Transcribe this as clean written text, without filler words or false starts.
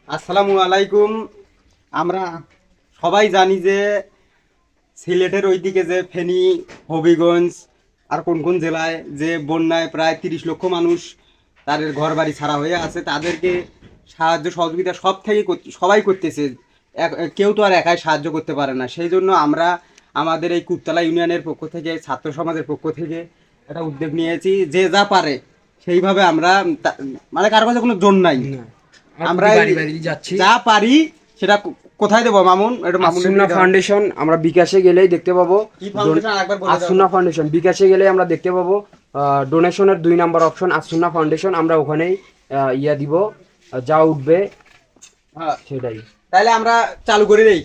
আসসালামু আলাইকুম। আমরা সবাই জানি যে সিলেটের ওইদিকে যে ফেনী, হবিগঞ্জ আর কোন কোন জেলায় যে বন্যায় প্রায় 30 লক্ষ মানুষ তাদের ঘর বাড়ি ছাড়া হয়ে আছে, তাদেরকে সাহায্য সহযোগিতা সব থেকে সবাই করতেছে। কেউ তো আর একাই সাহায্য করতে পারে না। সেই জন্য আমরা আমাদের এই কুপতলা ইউনিয়নের পক্ষ থেকে, ছাত্র সমাজের পক্ষ থেকে একটা উদ্যোগ নিয়েছি, যে যা পারে সেইভাবে আমরা মানে কারো কাছে কোনো জোর নাই, আমরা বাড়ি বাড়ি যাচ্ছি। যা পারি সেটা কোথায় দেবো মামুন? এটা আসুন্না ফাউন্ডেশন আমরা বিকাশে গেলেই দেখতে পাবো। কি ফাউন্ডেশন আরেকবার বলে দাও। আসুন্না ফাউন্ডেশন বিকাশে গেলেই আমরা দেখতে পাবো ডোনেশনের 2 নম্বর অপশন আসুন্না ফাউন্ডেশন। আমরা ওখানেই ইয়া দিব, যা উঠবে হ্যাঁ, সেটাই। তাহলে আমরা চালু করে দেই।